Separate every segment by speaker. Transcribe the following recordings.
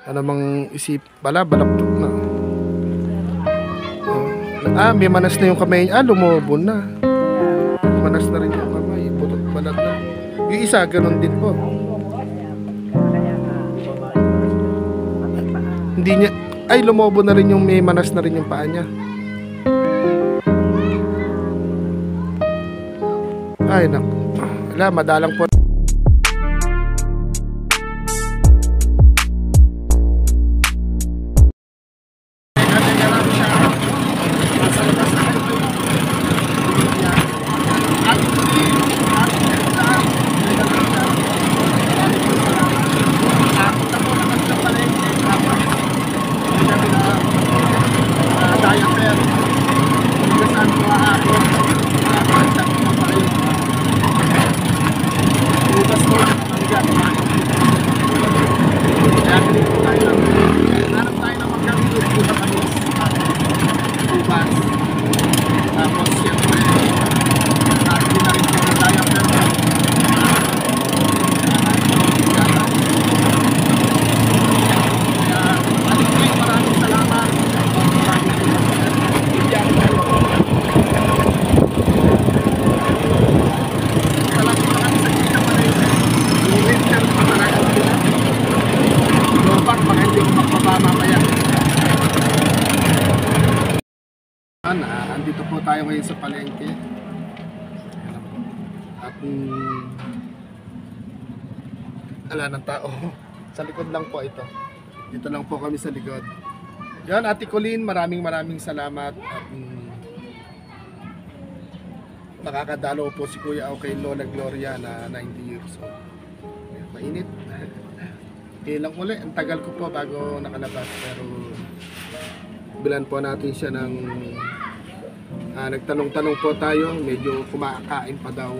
Speaker 1: Ano mang isip, balaktot na. May manas na yung kamay niya. Lumobo na. Manas na rin yung kamay. Putot balat na. Yung isa, ganun din po. Hindi niya, ay lumobo na rin yung may manas na rin yung paa niya. Ay, naku. Wala, madalang po. Andito po tayo ngayon sa palengke. At wala ng tao. Sa likod lang po ito. Dito lang po kami sa likod. Yan, Ate Colleen, maraming salamat. At nakakadalo po si Kuya o kay Lola Gloria na 90 years old. Mainit. Ilang uli, ang tagal ko po bago nakalabas. Pero bilan po natin siya ng nagtanong-tanong po tayo, medyo kumakain pa daw.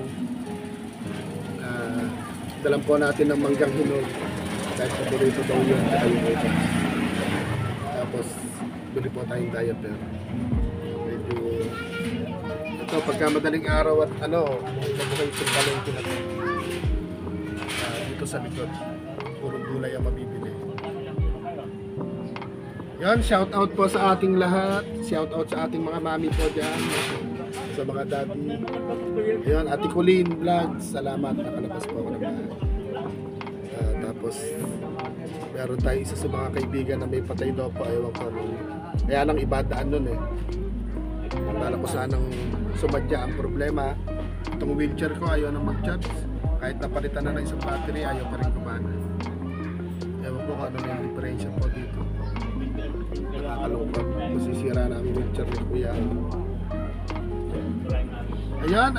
Speaker 1: Dalam po natin ng manggang hinog dahil paborito daw yun. Tapos bili po tayong diaper. Medyo ito, pagka madaling araw at mabuhay sa palengke na dito sa likod, puro gulay ang mabibili. Yan, shout out po sa ating lahat. Shout out sa ating mga mami po dyan, sa mga daddy. Yan, Ate Colleen Vlogs, salamat, nakalabas po ako naman. Tapos meron tayo isa sa mga kaibigan na may patay daw po, ayaw ko rin. Kaya lang ibadaan nun eh. Akala ko sanang sumadya ang problema. Itong wheelchair ko ayaw na mag-charge. Kahit napalitan na ng isang battery, ayaw pa rin kumana. Ewan ko kung ano yung differential po dito. Nakakalungkot, masisira na ang wheelchair ni Kuya. Ayan,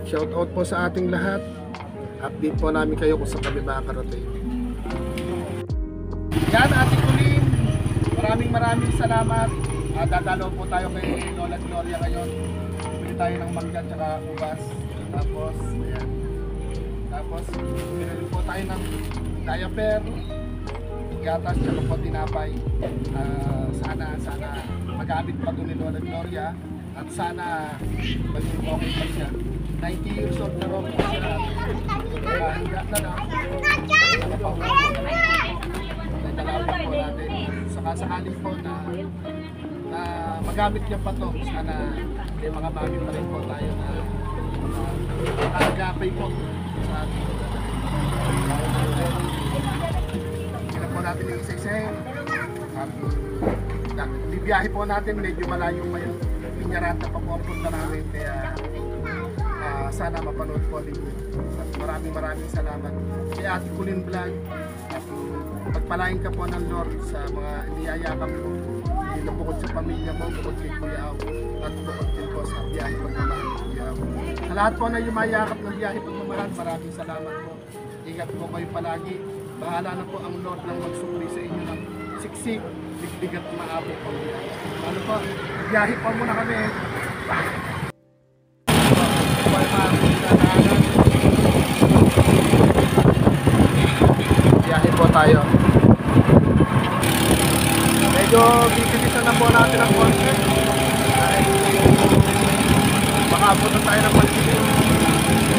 Speaker 1: shout out po sa ating lahat. Update po namin kayo kung saan kami makakarating. Yan, Ate Colleen, maraming salamat. Dadalo po tayo kay Lola Gloria ngayon. Bili tayo ng mangga at ubas. Tapos, ayan. Tapos, binili po tayo ng diaper, gatas, tsaka po tinapay. Sana magamit pa doon ni Lola Gloria. At sana maging okay pa siya. 90 years old na rin po siya. Hanggat na lang. Natalawin po natin. Sakasakaling po na magamit niya pa to. Sana may mga mami pa rin po tayo na nakagapay po sa ating. Hindi po natin yung isa-isa. Bibiyahe po natin, medyo malayo pa yung Piñaranta pa po ang punta namin, kaya sana mapanood po din. Maraming salamat kay Ate Colleen Vlog. At pagpalain ka po ng Lord sa mga iniyayakap mo, hindi na bukod sa pamilya mo, bukod kay Kuya Aw, at bukod din po sa biyahe pagmamahal ni Kuya Aw. Sa lahat po na yumayakap ng biyahe pagmamahal, maraming salamat po. Ingat po kayo palagi. Bahala na po ang Lord ng magsupli sa inyo ng siksik, digdig at maabot po. Ano po, biyahe pa muna kami. Biyahe po tayo. Medyo bibitisan na po natin ang konti. Dahil makaabot na tayo ng pagkikin.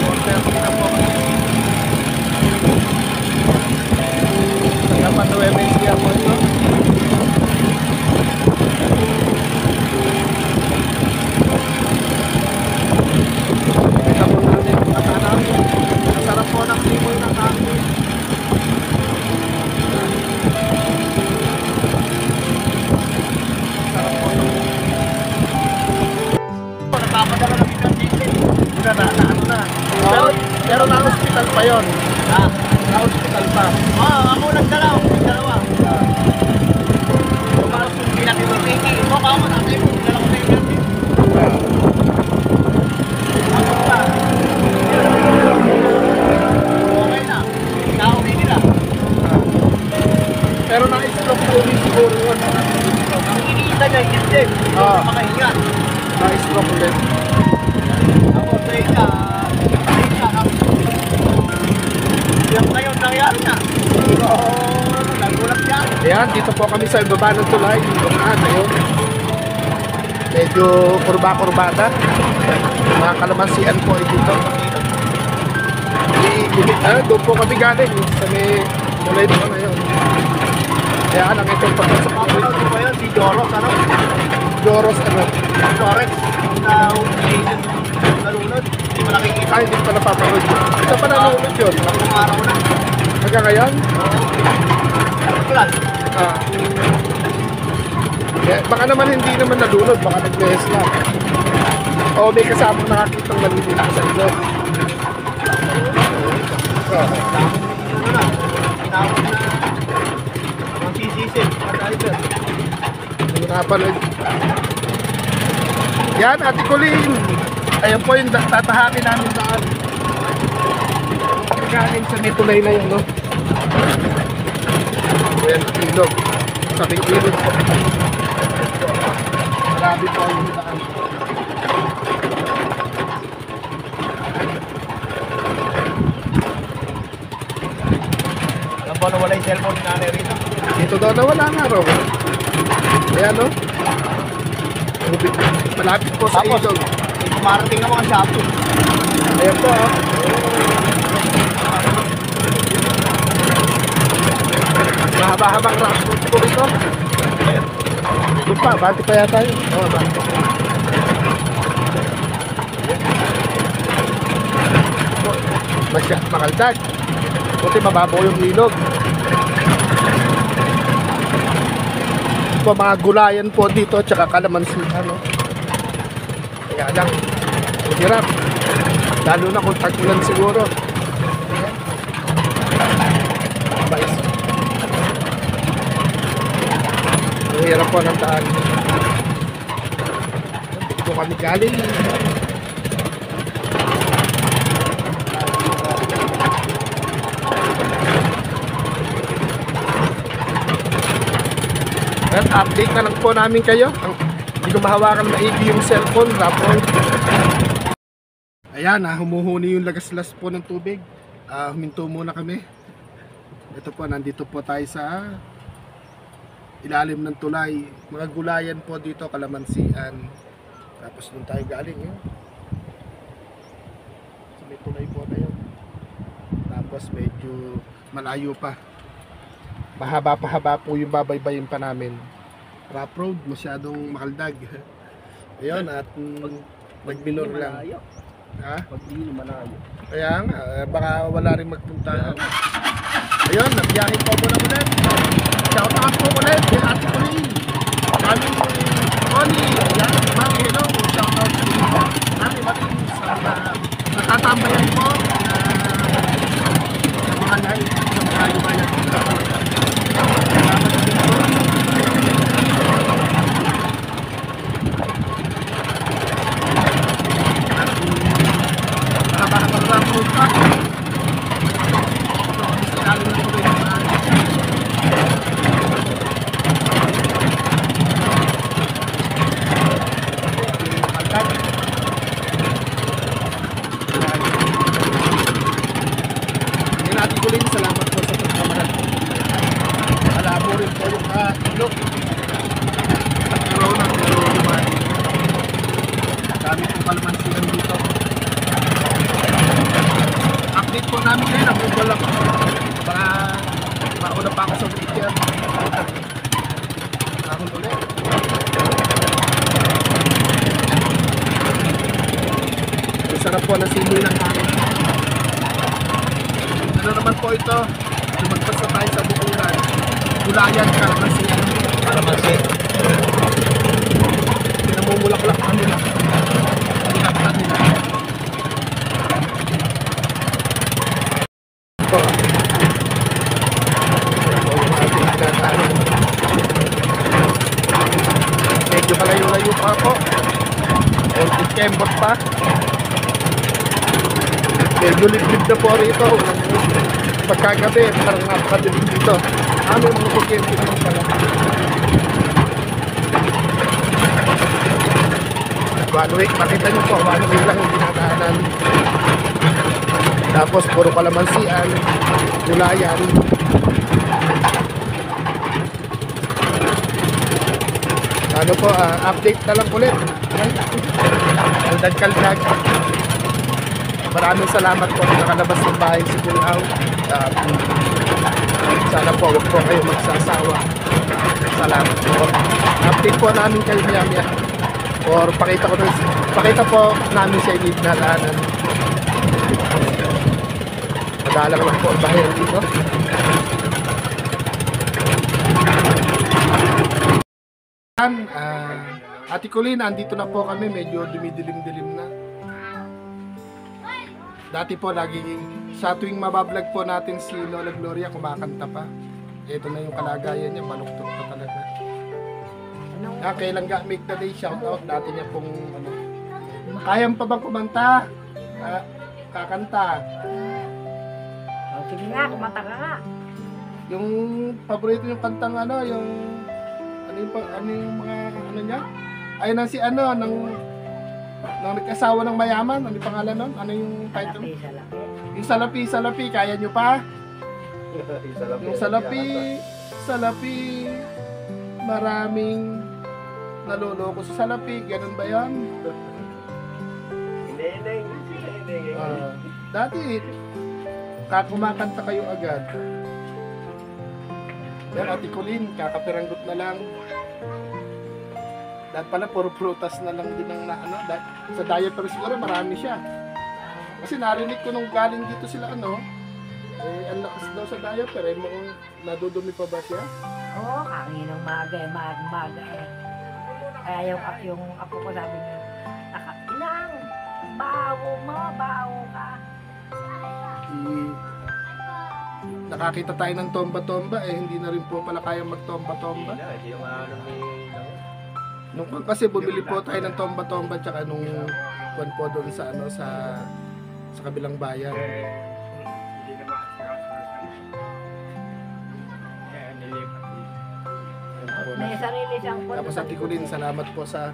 Speaker 1: Konti na po. pa.
Speaker 2: Ako nagdala. Dalawa. Parang bilang yung baking. Ito ka ako natin mo. Dala ko na yung baking. Ako pa. Okay na. Nakauwi nila.
Speaker 1: Pero na-stroke po ulit siguro yun.
Speaker 2: Ang iniita niya, hindi. Makahinga.
Speaker 1: Na-stroke ulit.
Speaker 2: Ako, teka. Yung ngayon nangyari na. Nagulat siya.
Speaker 1: Ayan, dito po kami sa ibaba ng tulay. Ayun. Medyo kurba-kurbada. Mga kalamansian po ay dito. Doon po kami galing. Sa may tulay dito ngayon. Ayan, ang itong pagkasak.
Speaker 2: Ano ba yun? Si Joros, ano?
Speaker 1: Joros, ano?
Speaker 2: Torres. Na nalunod. Hindi mo nakikita.
Speaker 1: Ay, hindi pa napapanood. Ito pa nalunod yun.
Speaker 2: Ang araw na.
Speaker 1: Hanggang ngayon?
Speaker 2: Plan.
Speaker 1: Baka naman hindi naman nalunod. Baka nag-less lang. O may kasamang nakakitang nalunod sa ilo.
Speaker 2: Ano na? Tawag na. Ang sisisid. Mataliber.
Speaker 1: Hindi nakapanood. Yan, Ate Colleen. Ayan po yung tatahakin namin daan. Galing sa may tulay na yun, no? Ayan, ilog. Sabi ilog po. Marami po yung daan.
Speaker 2: Alam ba na wala yung cellphone ni nanay rito?
Speaker 1: Dito daw na wala nga raw. Ayan, no? Malapit po sa ilog.
Speaker 2: Marating ang mga shopping.
Speaker 1: Ayan po, oh. Mahaba-habang rock po ito. Doon pa, bati pa yata yun. Oo, bati. Makaldag. Buti mababaw yung ilog. Po, mga gulayan po dito, tsaka kalamansi, ano. Kaya lang, hirap. Lalo na kung tag-ulan siguro. Mais. Ang hirap po ng daan. Dito kami galing. At update na lang po namin kayo. Hindi ko mahawakan maigi yung cellphone. Rapol. Ayan, humuhuni yung lagaslas po ng tubig. Huminto muna kami. Ito po, nandito po tayo sa ilalim ng tulay. Mga gulayan po dito, kalamansian. Tapos doon tayo galing. So may tulay po na yun. Tapos medyo malayo pa. Mahaba-pahaba po yung babaybayin pa namin. Rough road, masyadong makaldag. Ayun, at magminor lang. Ha?
Speaker 2: Pag hindi malayo.
Speaker 1: Kaya nga, baka wala rin magpunta. Ayun, nagbiyahin po muna ulit. Shout out po ulit kay Ate Colleen. Kami Connie. Ayan, ma'am, hello. Shout out sa inyo. Kami matin sa natatambayan po na mga lahat sa mga bayan. Salamat po sa pagmamahal. Alabo rin po yung ilog. Corona, pero lumani. Dami pong kalamansinan dito. Update po namin ngayon, nabubol lang. Para mauna pa ako sa weekend. Ako ulit. Masarap po na simoy ng hangin. Ano naman po ito? Lumagpas na tayo sa bukuran. Gulayan, kalamansian.
Speaker 2: Kalamansi.
Speaker 1: Pinamumulak-lak kami lang. Pinaktan nila. Ito. kembot pa. Medyo liblib na po rito. Pagkagabi, parang napakadilim dito. May mga kuryente naman pala. One week, makita nyo po, 1 week lang yung dinadaanan. Tapos puro kalamansian, gulayan. Ano po, update na lang ulit. Ang Dagkaldag. Maraming salamat po sa nakalabas ng bahay si Bulhaw. Sana po, huwag po kayo magsasawa. Salamat po. Update po namin kayo maya-maya. Or pakita po namin sa inyo na daanan. Madalang lang po ang bahay dito. Ate Colleen, andito na po kami, medyo dumidilim-dilim na. Dati po, laging sa tuwing mabablog po natin si Lola Gloria, kumakanta pa. Ito na yung kalagayan niya, maluktot pa talaga. Kailan ga make the day, shout out, dati niya pong ano. Kayang pa bang kumanta? Kakanta.
Speaker 3: Sige nga, kumanta ka nga.
Speaker 1: Yung paborito yung kantang ano, yung ano yung mga ano niya? Ayun na si ano, nang nagkasawa ng mayaman, ano yung pangalan nun? Ano yung title?
Speaker 3: Salapi.
Speaker 1: Yung salapi, kaya nyo pa? Yung salapi, maraming naloloko sa salapi, ganun ba yan? Dati, kumakanta kayo agad. Pero Ate Colleen, kakapiranggot na lang. Dahil pala, puro prutas na lang din ang ano. Sa diaper siguro, marami siya. Kasi narinig ko nung galing dito sila ano, ang lakas daw sa diaper, mukhang nadudumi pa ba siya?
Speaker 3: Oo, kaninang maga eh. Kaya yung apo ko sabi niya, inang, bawo ka.
Speaker 1: Nakakita tayo ng tomba-tomba, hindi na rin po pala kaya magtomba-tomba. Nung kasi bumili po tayo ng tomba-tomba tsaka nung kwan po doon sa ano sa kabilang bayan.
Speaker 3: May sarili siyang kwento.
Speaker 1: Tapos Ate Colleen, salamat po sa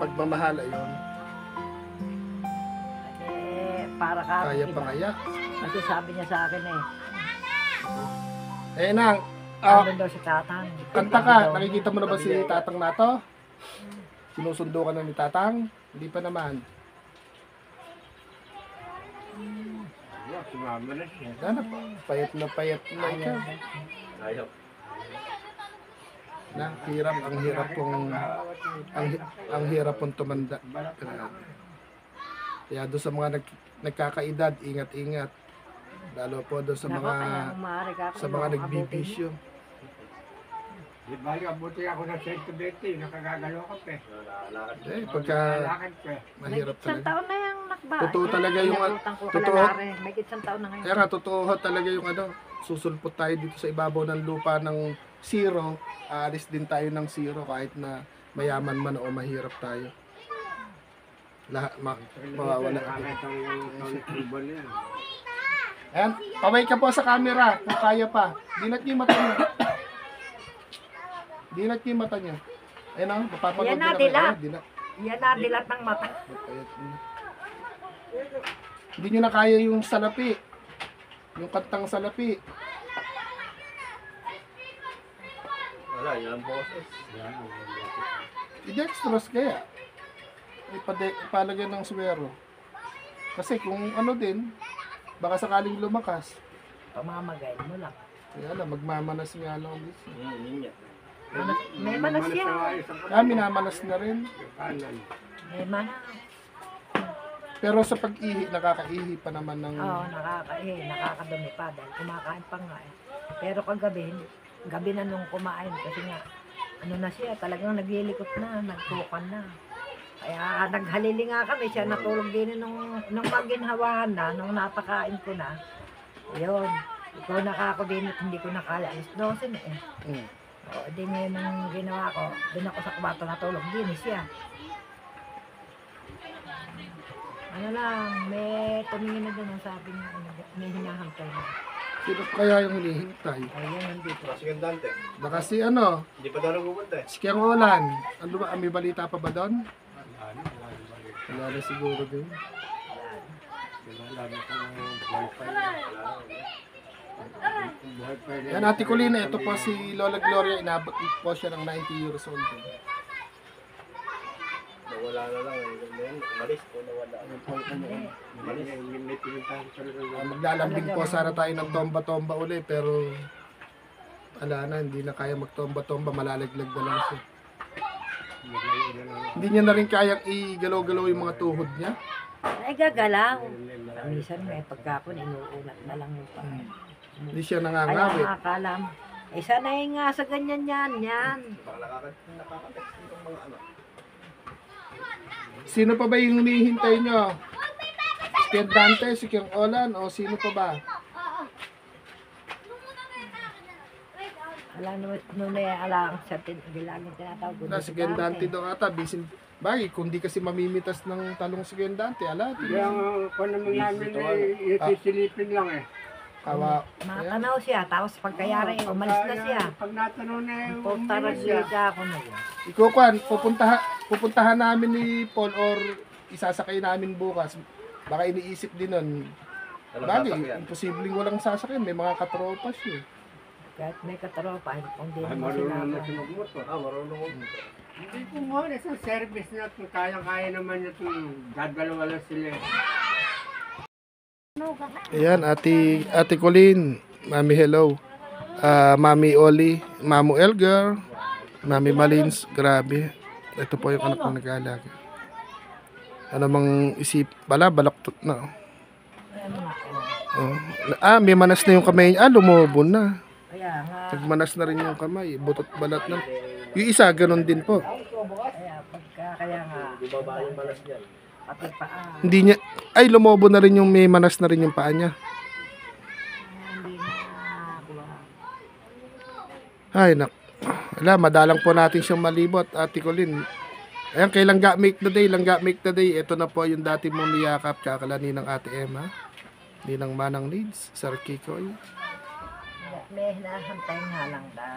Speaker 1: pagmamahal ayun.
Speaker 3: Para ka.
Speaker 1: Kaya pa kaya.
Speaker 3: Kasi sabi niya sa akin
Speaker 1: Nang,
Speaker 3: ano daw si Tatang.
Speaker 1: kanta ka, nakikita mo na ba si Tatang nato? Sinusundo ka na ni Tatang? Hindi pa naman. Ano, payat na ikaw. Ang hirap pong tumanda. Kaya doon sa mga nagkakaedad, ingat-ingat. Lalo po doon sa mga nagbibisyo.
Speaker 2: Di ba yung abuti ako ng 120, nakagagalaw ka pe.
Speaker 1: Pagka mahirap
Speaker 3: Isang
Speaker 1: talaga.
Speaker 3: taon na yung nakba.
Speaker 1: Totoo talaga yung totoo.
Speaker 3: May isang taon na ngayon.
Speaker 1: Kaya nga totoo talaga yung ano, susulpot tayo dito sa ibabaw ng lupa ng zero, aalis din tayo ng zero kahit na mayaman man o mahirap tayo. Lahat mawawala. Ayan, paway ka po sa camera kung kaya pa. Dilat niyo yung mata niyo. Dilat niyo yung mata niyo. Ayun o, mapapanood
Speaker 3: Yan na,
Speaker 1: nila kayo.
Speaker 3: dilat.
Speaker 1: Dilat.
Speaker 3: Yan na, dilat ng mata.
Speaker 1: Hindi nyo na kaya yung salapi. Yung kantang salapi.
Speaker 2: Wala, yan ang boses.
Speaker 1: I-dextrose kaya. Ipalagyan ng swero. Kasi kung ano din, baka sakaling lumakas.
Speaker 3: Pamamagay mo lang.
Speaker 1: Kaya lang, magmamanas nga lang.
Speaker 3: May manas yan.
Speaker 1: Minamanas na rin.
Speaker 3: May manas.
Speaker 1: Pero sa pag-ihi, nakakaihi pa naman ng...
Speaker 3: Oo, nakakadumi pa dahil kumakain pa nga eh. Pero kagabi, gabi na nung kumain kasi nga, ano na siya, talagang naglilikot na, nagtukan na. Kaya naghalili nga kami, siya natulog din nung maginhawahan na, nung napakain ko na. Ayun, ikaw nakakabinit, hindi ko nakala, alas 12 na eh. O, di ngayon ang ginawa ko, doon ako sa kubato natulog, din siya. Ano lang, may tumingin na doon ang sabi niya, may hinahantay na.
Speaker 1: Sino kaya yung hinihintay?
Speaker 3: Ayun, nandito.
Speaker 4: Sigandante.
Speaker 1: Baka si ano,
Speaker 4: Hindi pa daw nagpupunta eh.
Speaker 1: si Kiang Olan. Ano ba, may balita pa ba doon?
Speaker 2: Wala na.
Speaker 1: Wala na siguro din.
Speaker 2: Wala na kung wifi. Wifi.
Speaker 1: Yan, Ate Colina, ito po si Lola Gloria. Inabot po siya ng 90 years old.
Speaker 4: Nawala na lang. Malis po nawala.
Speaker 2: May pinuntahan ko rin.
Speaker 1: Maglalambing po sana tayo ng tomba-tomba uli, pero wala na, hindi na kaya magtomba-tomba, malalaglag na lang siya. Hindi niya na rin kayang igalaw-galaw yung mga tuhod niya.
Speaker 3: Ay, gagalaw. Minsan may pagkapon, inuulat na lang yung pa.
Speaker 1: Hindi siya
Speaker 3: Kaya
Speaker 1: nangangawit.
Speaker 3: nakakala mo, eh sanay nga sa ganyan yan.
Speaker 4: Baka nakakatext yung mga ano.
Speaker 1: Sino pa ba yung hinihintay nyo? Si Kiang Dante, si Kiang Olan, o sino pa ba?
Speaker 3: Wala nung alang sa laging tinatawag ko.
Speaker 1: Wala, si Kiang Dante daw ata, bisin. Bagay, kung di kasi mamimitas ng talong si Kiang Dante, ala,
Speaker 2: Kaya kung naman namin eh, isisilipin lang eh.
Speaker 1: kawa.
Speaker 3: Makatanaw siya, tapos pagkayari, umalis na siya.
Speaker 2: Pag natanong na eh,
Speaker 3: Puntarag siya ako na yan.
Speaker 1: Ikukuan, pupuntahan namin ni Paul or isasakay namin bukas. Baka iniisip din nun. Bagay, imposibleng walang sasakyan. May mga katropa siya.
Speaker 3: Kahit may katropa, kung di
Speaker 2: Ay,
Speaker 3: mo
Speaker 2: marunong na
Speaker 3: sila.
Speaker 2: siya magmotor.
Speaker 4: Marunong mo.
Speaker 2: Hindi ko mo sa service na kung kaya-kaya naman itong dadalawa lang sila.
Speaker 1: Ayan, Ate Colleen, Mami hello. Mami Oli, Mamu Elgar, Mami Malins, grabe. Ito po yung anak ng nag-aalaga. Ano mang isip, balaktot na.
Speaker 3: Ano nga,
Speaker 1: Oh. May manas na yung kamay niya. Lumobo na.
Speaker 3: kaya nga,
Speaker 1: Nagmanas na rin yung kamay. Butot balat na. Yung isa, ganun din po.
Speaker 3: kaya nga,
Speaker 4: Bumaba yung malas niyan.
Speaker 3: pati paa,
Speaker 1: Hindi niya, lumobo na rin yung may manas na rin yung paa niya.
Speaker 3: hindi na,
Speaker 1: Ay, wala, madalang po natin siyang malibot, Ate Colleen. Ayan, kay Langga Make the Day, Langga Make the Day. Ito na po yung dati mong niyakap, tsaka ninang Ate Emma. Ninang Manang Needs, Sir Kikoy.
Speaker 3: may hinahantay nga lang daw.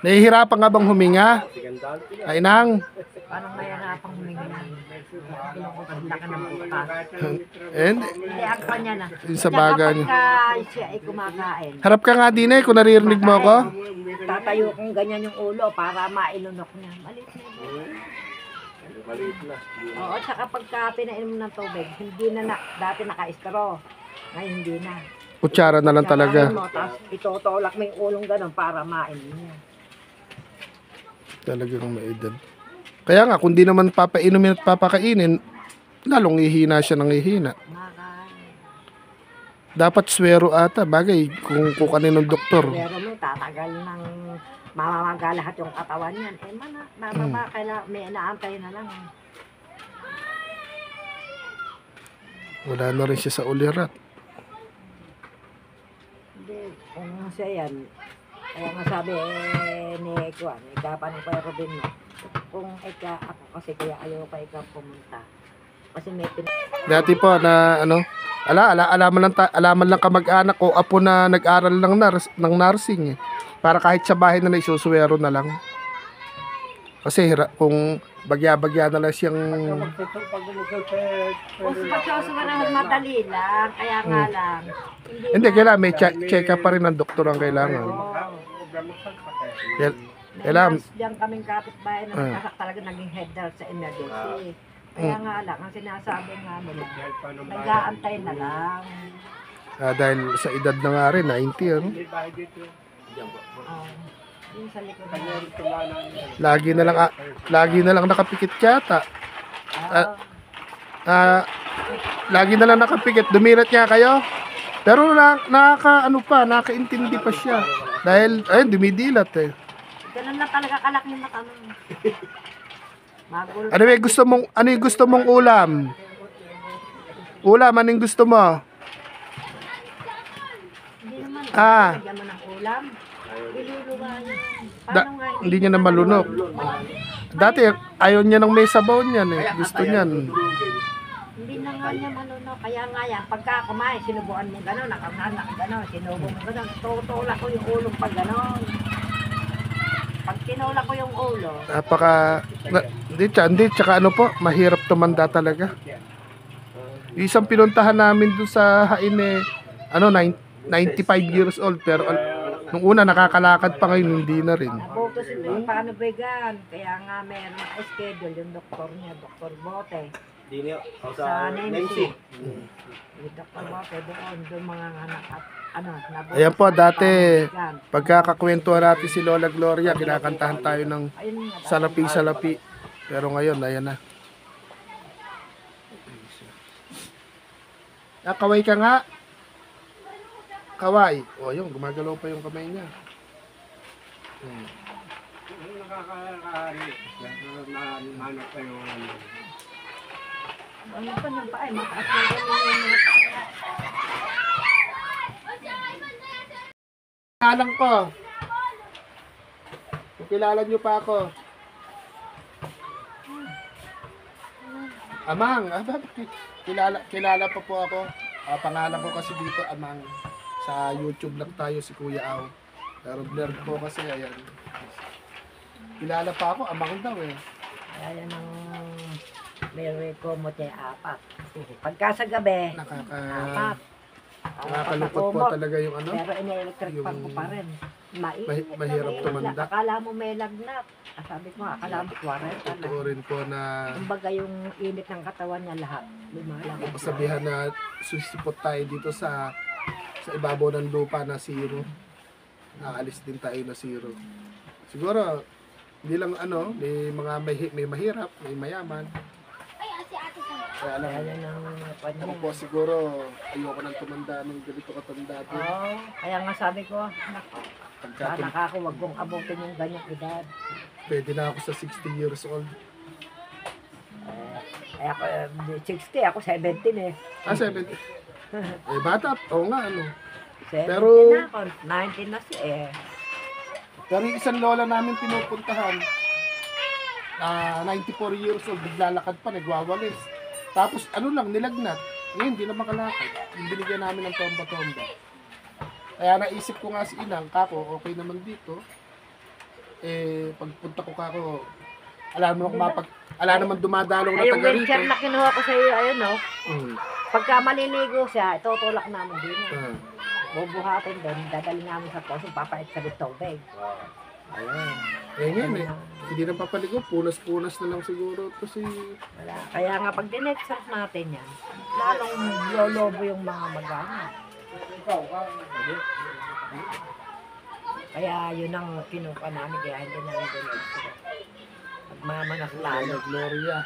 Speaker 1: Nahihirapan nga bang huminga?
Speaker 4: Sigandante.
Speaker 1: Ay, nang.
Speaker 3: Parang may harapang humingi na. Kinukutan na ka ng butas.
Speaker 1: And,
Speaker 3: Hindi, ang kanya na.
Speaker 1: yun sa baga niya.
Speaker 3: Kapag siya ay kumakain,
Speaker 1: Harap ka nga din kung naririnig mo ako.
Speaker 3: tatayo kong ganyan yung ulo para mailunok niya. Maliit na yun.
Speaker 4: Maliit na.
Speaker 3: Oo, tsaka pagka pinainom ng tubig, hindi na, dati naka-straw. Ngayon hindi na.
Speaker 1: Kutsara na lang talaga.
Speaker 3: Mo, tapos itutulak mo yung ulong ganun para mainom niya.
Speaker 1: Talagang maedad. Kaya nga, kung di naman papainumin at papakainin, lalong ihina siya ng ihina.
Speaker 3: Makain.
Speaker 1: Dapat swero ata, bagay, kung kaninong doktor.
Speaker 3: Pero mo, tatagal ng mamamaga lahat yung katawan niyan. Eh, bababa, kailangan, may inaantay na lang.
Speaker 1: Wala na rin siya sa ulirat.
Speaker 3: Hindi, kung siya yan, kaya nga sabi ni Kuan, ikapan ko yung Robin mo. Kung ako kasi kaya ayaw pa ikaw pumunta. Kasi may
Speaker 1: Dati po na alaman lang kamag-anak ko apo na nag-aral ng nursing eh. Para kahit sa bahay na isuswero na lang. Kasi kung bagya-bagya na lang siyang
Speaker 3: kung pagsusuwarahan madali lang, kaya nga lang.
Speaker 1: hindi kailangan may check up pa rin ng doktor ang kailangan.
Speaker 3: May
Speaker 1: Kailangan
Speaker 3: nurse diyan kaming kapitbahay na nagkasak talaga naging head nurse sa emergency. Kaya nga lang, ang sinasabi nga nila, nag-aantay na lang.
Speaker 1: dahil sa edad na nga rin 90 ano.
Speaker 3: Yung sa likod
Speaker 1: Lagi na lang nakapikit yata. Lagi na lang nakapikit. Dumirat niya kayo. Pero nakakaintindi pa siya. Dahil dumidilat eh.
Speaker 3: ganun na talaga kalaki yung mata nun. Magulo.
Speaker 1: Ano yung gusto mong ulam? Ulam, anong gusto mo?
Speaker 3: Hindi naman.
Speaker 1: Ah.
Speaker 3: Lagyan mo ng ulam. Iluluwa niya. Paano nga?
Speaker 1: Hindi niya na malunok. Dati, ayaw niya ng may sabaw niyan eh. Gusto niyan.
Speaker 3: naman niya manuno. Kaya nga yan, pagka kumain, sinubuan mo gano'n, nakamanak gano'n, sinubo mo gano'n, tutulak ko yung ulo pag gano'n. Pag tinulak ko yung ulo,
Speaker 1: Hindi, tsaka ano po, mahirap tumanda talaga. Isang pinuntahan namin doon sa Hain 95 years old, pero nung una nakakalakad pa, ngayon hindi na rin.
Speaker 3: nabutos ito yung paano vegan. Kaya nga meron na schedule yung doktor niya, Dr. Bote.
Speaker 4: Di niya. O
Speaker 3: Sa
Speaker 4: sa
Speaker 3: Nancy.
Speaker 4: Nancy.
Speaker 3: Yung Dr. Bote doon mga anak at nabutos.
Speaker 1: Ayan po,
Speaker 3: na yung
Speaker 1: dati,
Speaker 3: paano vegan.
Speaker 1: pagkakakwentuhan natin si Lola Gloria, kinakantahan tayo ng
Speaker 3: Ayun nga,
Speaker 1: salapi-salapi. Pero ngayon, ayan na. Kaway ka nga. Kaway. O, yun, gumagalaw pa yung kamay niya.
Speaker 2: Yung nakakari. Ano pa yung ano.
Speaker 3: ano pa nang pa ay mataas na gano'n yung mga
Speaker 1: Alang ko. Kilala niyo pa ako. Amang, kilala pa po ako. Pangalan ko kasi dito, Amang. Sa YouTube lang tayo, si Kuya Aw. Pero blurred po kasi, ayan. Kilala pa ako, Amang daw eh.
Speaker 3: kaya yan ang meron ko mo tayo 4. Pagka sa gabi,
Speaker 1: Nakakalungkot
Speaker 3: 4.
Speaker 1: po talaga yung ano.
Speaker 3: Pero in-electric
Speaker 1: Yung-
Speaker 3: pan ko pa rin. Mainit na
Speaker 1: mahirap
Speaker 3: mainit.
Speaker 1: tumanda.
Speaker 3: Akala mo may lagnat. Sabi ko, akala mo 40 na.
Speaker 1: Totoo rin po na
Speaker 3: Kumbaga yung init ng katawan niya lahat. Lumalabas.
Speaker 1: masabihan na susipot tayo dito sa ibabaw ng lupa na zero. Aalis din tayo na zero. Siguro, hindi lang ano, may mahirap, may mayaman. Kaya lang,
Speaker 3: Kaya yan ang
Speaker 1: ako
Speaker 3: kanya.
Speaker 1: po siguro, ayoko nang tumanda ng ganito katanda din.
Speaker 3: Oo, kaya nga sabi ko, nako,
Speaker 1: Pagka
Speaker 3: sana ako wag kong abutin yung ganyang edad.
Speaker 1: pwede na ako sa 60 years old.
Speaker 3: Kaya ako, 60, ako 17 eh.
Speaker 1: 70. Bata, oo nga, ano.
Speaker 3: 17
Speaker 1: Pero-
Speaker 3: na ako, 19 na siya eh.
Speaker 1: Pero yung isang lola namin pinupuntahan, 94 years old, naglalakad pa, nagwawalis. Tapos ano lang, nilagnat. Ngayon, hindi na makalakad. Yung binigyan namin ng tomba-tomba. Kaya naisip ko nga si Inang, kako, okay naman dito. Pagpunta ko kako, ala naman dumadalaw na
Speaker 3: Ay, yung
Speaker 1: taga
Speaker 3: wheelchair
Speaker 1: rito.
Speaker 3: na kinuha ko sa iyo, ayun no.
Speaker 1: Mm.
Speaker 3: Pagka maliligo siya, itutulak namin din eh.
Speaker 1: Ah.
Speaker 3: Bubuhatin doon, dadali namin sa poso, papait sa tubig. Ayun.
Speaker 1: Ngayon eh, hindi na papaligo, punas-punas na lang siguro ito si...
Speaker 3: Wala. Kaya nga pag dinexert natin yan, lalong lolobo yung mga magana. Kaya yun ang kinuha namin, kaya hindi namin dinexert. Magmamanas lalo.
Speaker 1: Lola Gloria.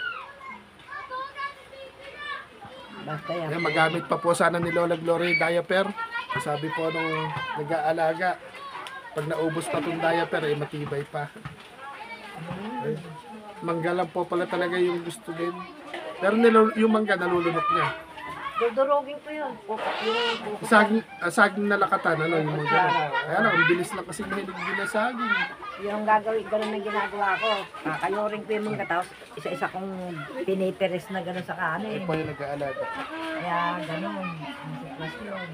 Speaker 3: Basta yan.
Speaker 1: Kaya magamit pa po sana ni Lola Gloria yung diaper. Sabi po nung nag-aalaga, pag naubos pa itong diaper, matibay pa. Ay, mangga lang po pala talaga yung gusto din. Pero yung mangga nalulunok niya.
Speaker 3: Dudurugin ko yun.
Speaker 1: Saging na lakatan, ano yung mangga. Kaya lang, ang bilis lang kasi mahilig din na saging.
Speaker 3: Yung gagawin, ganun na ginagawa ko. Kakayurin ko yung mga tapos isa-isa kong pinipiris na ganun sa
Speaker 1: Ay
Speaker 3: kanin.
Speaker 1: po yung nag-aalaga.
Speaker 3: Kaya ganun. Ang sitwasyon.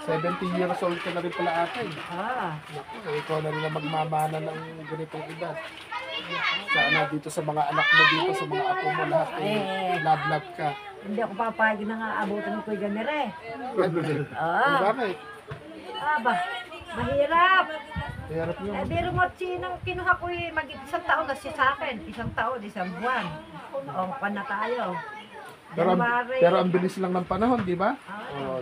Speaker 1: 70 years old ka na rin pala ata eh. Naku, ikaw na rin ang magmamana ng ganitong edad. Sana dito sa mga anak mo dito, sa mga apo mo lahat love ka.
Speaker 3: Hindi ako papayag na nga abutin ko yung ganire.
Speaker 1: Bakit?
Speaker 3: Aba, mahirap.
Speaker 1: Hirap nyo.
Speaker 3: Biro mo, sinang kinuha ko isang taon na siya sa akin. Isang taon, isang buwan. O, pan na tayo. January.
Speaker 1: Pero ang bilis lang ng panahon, di ba? Oh,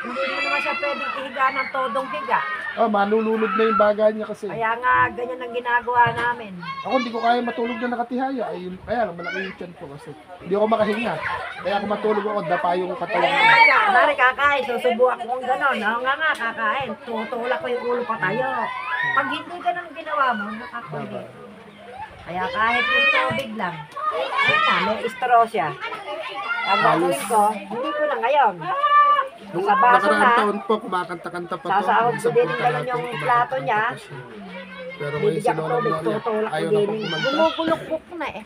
Speaker 3: Hindi mo naman siya pwedeng ihiga ng todong higa.
Speaker 1: malulunod na yung bagay niya kasi.
Speaker 3: Kaya nga, ganyan ang ginagawa namin.
Speaker 1: Ako hindi ko kaya matulog na nakatihaya. Kaya lang, malaki yung tiyan ko kasi. Hindi ako makahinga. Kaya ako matulog ako, dapa yung katawan ko.
Speaker 3: Kaya, nari kakain, susubukan ko kung gano'n. Oo nga, kakain. Tutulak ko yung ulo pa tayo. Pag hindi ganun ginawa mo, nakakulit. Kaya kahit yung tubig lang, ayun na, may straw siya. Ang gagawin ko, hindi ko na ngayon.
Speaker 1: Nung
Speaker 3: Sa baso
Speaker 1: nakaraang
Speaker 3: na,
Speaker 1: taon po, kumakanta-kanta pa to.
Speaker 3: sasahog ko
Speaker 1: Isang
Speaker 3: din
Speaker 1: punta
Speaker 3: ganun
Speaker 1: natin,
Speaker 3: yung
Speaker 1: kumakanta
Speaker 3: plato niya.
Speaker 1: pa siya. Pero ngayon si
Speaker 3: Bibigyan ko
Speaker 1: Lola
Speaker 3: tubig,
Speaker 1: Gloria,
Speaker 3: tutulak ko
Speaker 1: ayaw na
Speaker 3: din.
Speaker 1: po kumanta.
Speaker 3: Gumugulok-buk na eh.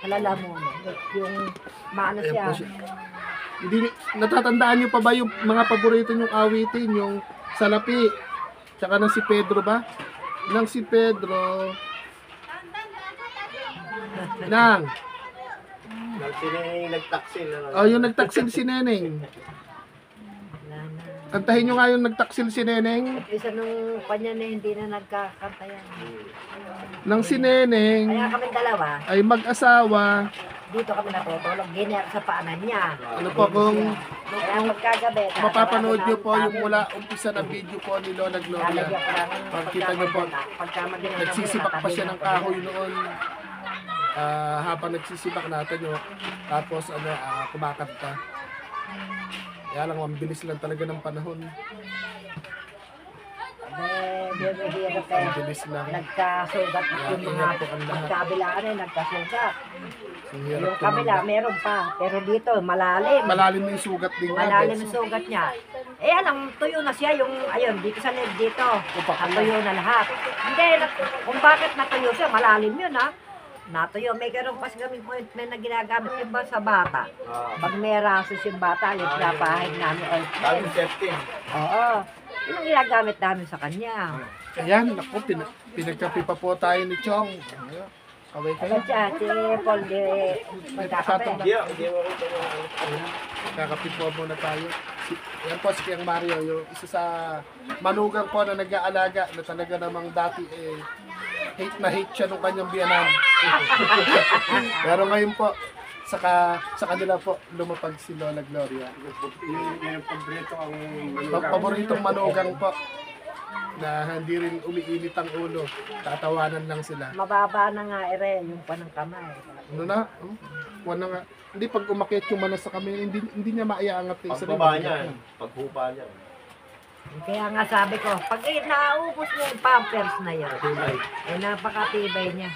Speaker 3: Alalamunan. Yung maano
Speaker 1: Ayan
Speaker 3: siya.
Speaker 1: po siya. Hindi, natatandaan niyo pa ba yung mga paborito niyong awitin? Yung Salapi, tsaka ng si Pedro ba? Nang si Pedro, nang,
Speaker 4: Nang sineng nagtaksil.
Speaker 1: oh, yung nagtaksil si Neneng.
Speaker 3: Wala na.
Speaker 1: Kantahin niyo nga yung nagtaksil si Neneng.
Speaker 3: At isa nung kanya na hindi na nagkakanta yan.
Speaker 1: Nang si Neneng
Speaker 3: Kaya kami dalawa,
Speaker 1: ay mag-asawa.
Speaker 3: dito kami natutulog. Giner sa paanan niya.
Speaker 1: Ano po kung
Speaker 3: Kaya pagkagabi,
Speaker 1: mapapanood niyo po yung mula umpisa ng video po ni Lola Gloria. Pagkita niyo po, nagsisibak pa siya ng kahoy noon. Habang nagsisibak natin yun. Tapos kumakanta. Kaya lang, ang bilis lang talaga ng panahon.
Speaker 3: Hirap kaya
Speaker 1: Ang bilis lang.
Speaker 3: nagkasugat yung mga
Speaker 1: Ingat po ang lahat.
Speaker 3: magkabilaan eh, nagkasugat.
Speaker 1: Ang hirap
Speaker 3: Yung
Speaker 1: po
Speaker 3: kabila, meron pa. Pero dito, malalim.
Speaker 1: malalim yung sugat din nga.
Speaker 3: Malalim
Speaker 1: guys.
Speaker 3: yung sugat niya. Eh, alam, tuyo na siya yung, ayun, dito sa leg dito. Natuyo na lahat. Hindi, kung bakit natuyo siya, malalim yun ha. Natuyo, may karoon kasi kami ointment na ginagamit yung ba sa bata. Pag may rasos yung bata, yung pinapahid namin
Speaker 4: Daming
Speaker 3: ointment.
Speaker 4: safety.
Speaker 3: Oo. Yun ang ginagamit namin sa kanya.
Speaker 1: Ayan, naku, pinagkapi pa po tayo ni Chong. Ayun, kaway kayo.
Speaker 3: Kaya siya, si Paul, di magkakape.
Speaker 4: Hindi mo rin ito.
Speaker 1: Kakapi po muna tayo. Yan po si Kiyang Mario, yung isa sa manugang po na nag-aalaga na talaga namang dati hate na hate siya nung kanyang biyanan. Pero ngayon po, sa kanila po lumapag si Lola Gloria.
Speaker 2: Yung paborito ang
Speaker 1: Paboritong manugang po na hindi rin umiinit ang ulo. Tatawanan lang sila.
Speaker 3: Mababa na nga ere, yung panang kamay.
Speaker 1: Ano na? Wala nga. Hindi pag umakyat yung manas sa kami, hindi niya maiangat yung isa
Speaker 4: Pagbaba niya. Paghupa niya.
Speaker 3: Kaya nga sabi ko, pag naubos niya yung pampers na yun, eh napakatibay niya.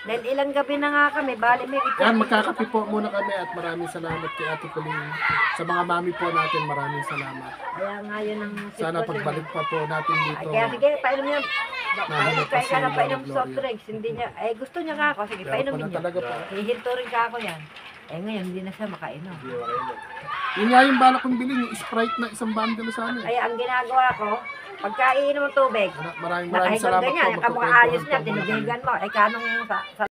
Speaker 3: Dahil ilang gabi na nga kami, bali may
Speaker 1: Yan, magkakape po muna kami at maraming salamat kay Ate Colleen. Sa mga mami po natin, maraming salamat.
Speaker 3: Kaya nga yun ang
Speaker 1: Sana
Speaker 3: sitwasyon
Speaker 1: pagbalik pa po natin
Speaker 3: niya.
Speaker 1: dito.
Speaker 3: Kaya sige, painom niya. Painom kayo ka na
Speaker 1: Gloria.
Speaker 3: painom soft drinks. Hindi niya, gusto niya nga ako. Sige,
Speaker 1: Kaya
Speaker 3: painom
Speaker 1: pala
Speaker 3: niya.
Speaker 1: talaga po.
Speaker 3: Hihinto rin ka ako yan. Ngayon, hindi na siya makainom.
Speaker 4: Hindi mo rin.
Speaker 1: Yun nga yung balak kong bilhin, yung Sprite na isang bundle sa amin.
Speaker 3: Kaya ang ginagawa ko, pagka iinom ng tubig,
Speaker 1: Maraming
Speaker 3: nakahigang
Speaker 1: salamat
Speaker 3: ganyan,
Speaker 1: po.
Speaker 3: yung kamukha ayos niya, tinubigan mo. Kanong sa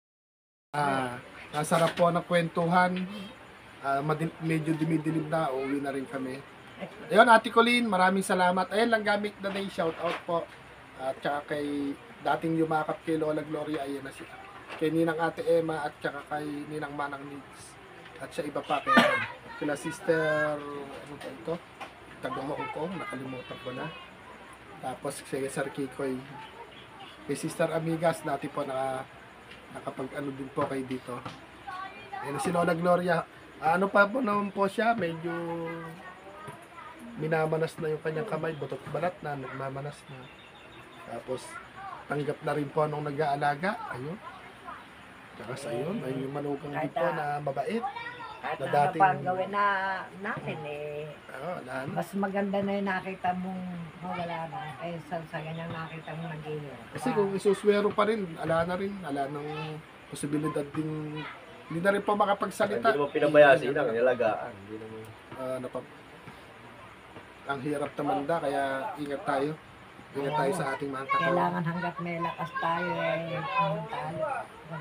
Speaker 1: Nasarap po ng kwentuhan. Medyo dimidilim na, uuwi na rin kami. Ayun, Ate Colleen, maraming salamat. Ayun lang gamit na day, shout out po. At saka kay dating yumakap kay Lola Gloria, ayan na siya. Kay Ninang Ate Emma at saka kay Ninang Manang Needs. At siya iba pa kay kila Sister, ano ba ito? Taga Hong Kong, nakalimutan ko na. Tapos kay Sir Kikoy. Kay Sister Amigas, dati po nakapag-ano din po kayo dito. Ayun si Lola Gloria. Ano pa po naman po siya, medyo minamanas na yung kanyang kamay, butot balat na, nagmamanas na. Tapos, tanggap na rin po nung nag-aalaga. Ayun. Tsaka sa yun, ay yung manugang din po na mabait.
Speaker 3: kahit
Speaker 1: Na
Speaker 3: na ano
Speaker 1: dating-
Speaker 3: pa ang gawin na natin
Speaker 1: Lahat.
Speaker 3: mas maganda na yung nakita mong wala na kaysa sa ganyang nakita mong nag-iwan.
Speaker 1: Kasi kung isuswero pa rin, ala na rin. Ala ng posibilidad din. Hindi na rin po makapagsalita.
Speaker 4: Hindi naman pinabayasi lang, nilagaan. Hindi naman.
Speaker 1: Ang hirap tamanda, kaya ingat tayo. Ingat tayo sa ating mga katawan.
Speaker 3: Kailangan hanggat may lakas tayo tayo.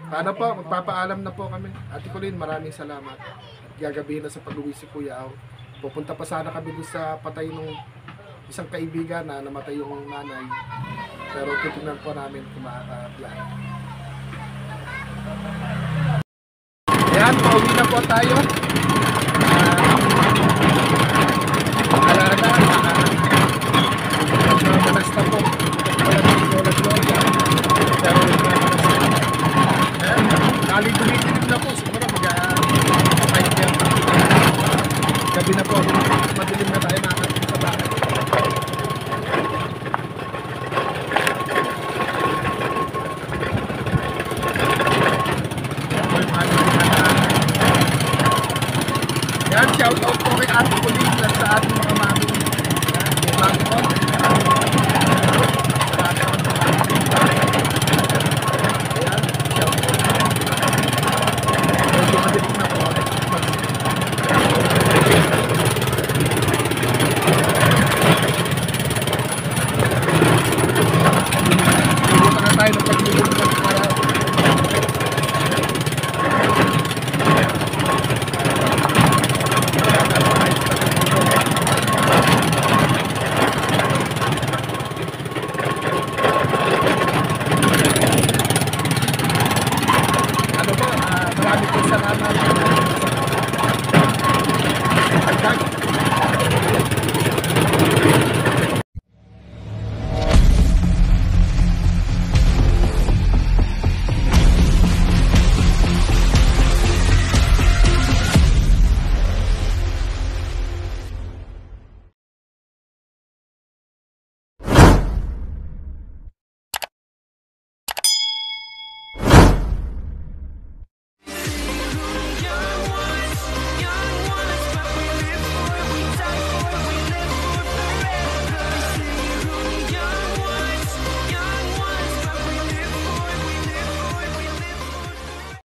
Speaker 1: Paano po, magpapaalam na po kami. Ate Colleen, maraming salamat. At gagabihin na sa pag-uwi si Kuya Aw. Pupunta pa sana kami doon sa patay ng isang kaibigan na namatay yung nanay. Pero titignan po namin kung makakabiyahe. Ayan, pauwi na po tayo. Alaga, manas na po. Nalidulitin na po. Siguro mag-fight yan. Gabi na po. Madilim na tayo makakapit sa bahay. Yan, shout out po kay Ate Colleen at sa ating mga mami. Mami ko.